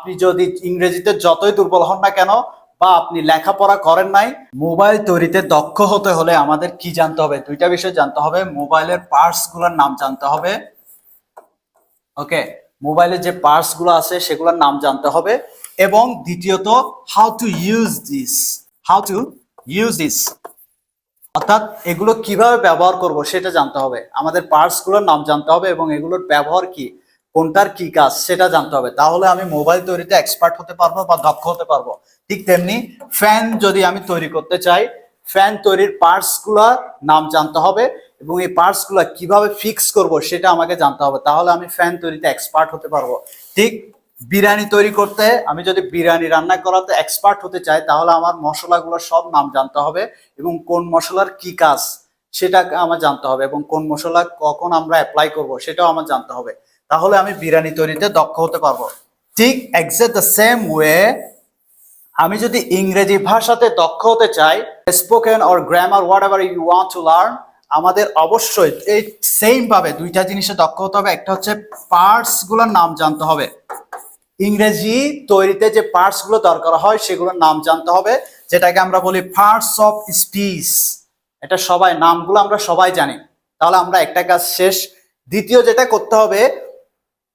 আপনি যদি ইংরেজিতে যতই দুর্বল হন না কেন বা আপনি লেখাপড়া করেন নাই, মোবাইল তৈরিতে দক্ষ হতে হলে আমাদের কি জানতে হবে? দুইটা বিষয় জানতে হবে। মোবাইলের পার্টস গুলোর নাম জানতে হবে। ওকে, মোবাইলের যে পার্টস গুলো আছে সেগুলোর নাম জানতে হবে। এবং দ্বিতীয়ত, how to use this, how to use this, অর্থাৎ এগুলো কিভাবে ব্যবহার করব সেটা জানতে হবে। আমাদের পার্টস গুলোর নাম জানতে হবে এবং এগুলোর ব্যবহার কি, কোনটার কি কাজ সেটা জানতে হবে। তাহলে আমি মোবাইল তৈরিতে এক্সপার্ট হতে পারবো বা দক্ষ হতে পারবো। ঠিক তেমনি ফ্যান যদি আমি তৈরি করতে চাই, ফ্যান তৈরির পার্টস গুলার নাম জানতে হবে এবং এই পার্টস গুলা কিভাবে ফিক্স করব সেটা আমাকে জানতে হবে। তাহলে আমি ফ্যান তৈরিতে এক্সপার্ট হতে পারবো। ঠিক বিরিয়ানি তৈরি করতে, আমি যদি বিরিয়ানি রান্না করাতে এক্সপার্ট হতে চাই, তাহলে আমার মশলাগুলোর সব নাম জানতে হবে এবং কোন মশলার কি কাজ সেটা আমার জানতে হবে এবং কোন মশলা কখন আমরা অ্যাপ্লাই করব সেটাও আমার জানতে হবে। তাহলে আমি বিরিয়ানি তৈরিতে দক্ষ হতে পারবো। ঠিক এক্সাক্ট দ্য সেম ওয়ে, আমি যদি ইংরেজি ভাষাতে দক্ষ হতে চাই, spoken or grammar whatever you want to learn, আমাদের অবশ্যই এই সেম ভাবে দুইটা জিনিসে দক্ষ হতে হবে। একটা হচ্ছে পার্টস গুলোর নাম জানতে হবে। ইংরেজি তৈরিতে যে পার্টস গুলো দরকার হয় সেগুলোর নাম জানতে হবে, যেটাকে আমরা বলি পার্টস অফ স্পিচ। এটা সবাই নামগুলো আমরা সবাই জানি। তাহলে আমরা একটা কাজ শেষ। দ্বিতীয় যেটা করতে হবে,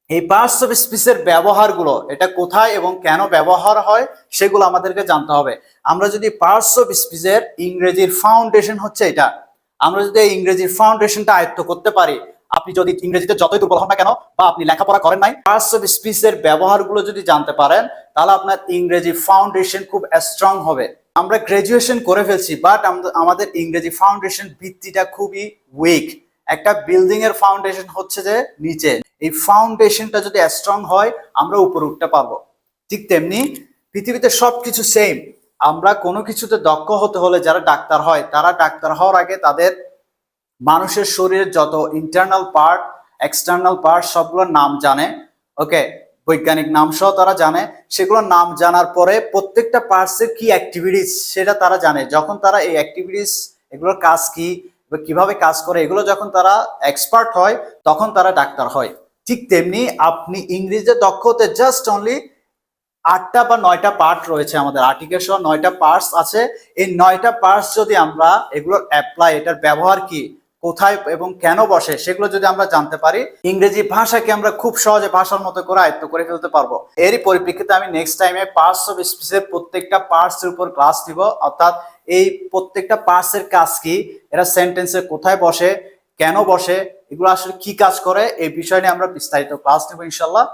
এই পার্টস অফ স্পিচের ব্যবহারগুলো, এটা কোথায় এবং কেন ব্যবহার হয় সেগুলো আমাদেরকে জানতে হবে। আমরা যদি পার্টস অফ স্পিচের ইংরেজির ফাউন্ডেশন হচ্ছে এটা, আমরা যদি এই ইংরেজির ফাউন্ডেশনটা আয়ত্ত করতে পারি, আপনি যদি ইংরেজিতে যতই দুর্বল হন না কেন বা আপনি লেখাপড়া করেন নাই, পার্টস অফ স্পিচের ব্যবহারগুলো যদি জানতে পারেন, তাহলে আপনার ইংরেজি ফাউন্ডেশন খুব স্ট্রং হবে। আমরা গ্রাজুয়েশন করে ফেলছি, বাট আমাদের ইংরেজি ফাউন্ডেশন ভিত্তিটা খুবই উইক। একটা বিল্ডিং এর ফাউন্ডেশন হচ্ছে যে নিচে, এই ফাউন্ডেশনটা যদি স্ট্রং হয় আমরা উপরে উঠতে পারবো। ঠিক তেমনি পৃথিবীতে সবকিছু সেম। আমরা কোনো কিছুতে দক্ষ হতে হলে, যারা ডাক্তার হয় তারা ডাক্তার হওয়ার আগে তাদের মানুষের শরীরের যত ইন্টারনাল পার্ট, এক্সটার্নাল পার্ট সবগুলোর নাম জানে। ওকে, বৈজ্ঞানিক নাম সহ তারা জানে। সেগুলোর নাম জানার পরে প্রত্যেকটা পার্টসের কি অ্যাক্টিভিটিস সেটা তারা জানে। যখন তারা এই অ্যাক্টিভিটিস, এগুলোর কাজ কি, কিভাবে কাজ করে, এগুলো যখন তারা এক্সপার্ট হয় তখন তারা ডাক্তার হয়। ঠিক তেমনি আপনি ইংরেজিতে দক্ষ হতে জাস্ট অনলি 8টা বা 9টা পার্ট রয়েছে, আমাদের আর্টিকেল সহ 9টা পার্টস আছে। এই 9টা পার্টস যদি আমরা এগুলোর অ্যাপ্লাই, এটার ব্যবহার কি, কোথায় এবং কেন বসে, সেগুলো যদি আমরা জানতে পারি, ইংরেজি ভাষাকে আমরা খুব সহজে ভাষার মতো করে আয়ত্ত করে ফেলতে পারবো। এরই পরিপ্রেক্ষিতে আমি নেক্সট টাইমে পার্টস অফ স্পিচের প্রত্যেকটা পার্টস এর উপর ক্লাস নিব। অর্থাৎ এই প্রত্যেকটা পার্টস এর কাজ কি, এরা সেন্টেন্সে কোথায় বসে, কেন বসে, এগুলো আসলে কি কাজ করে, এই বিষয় নিয়ে আমরা বিস্তারিত ক্লাস নেব ইনশাল্লাহ।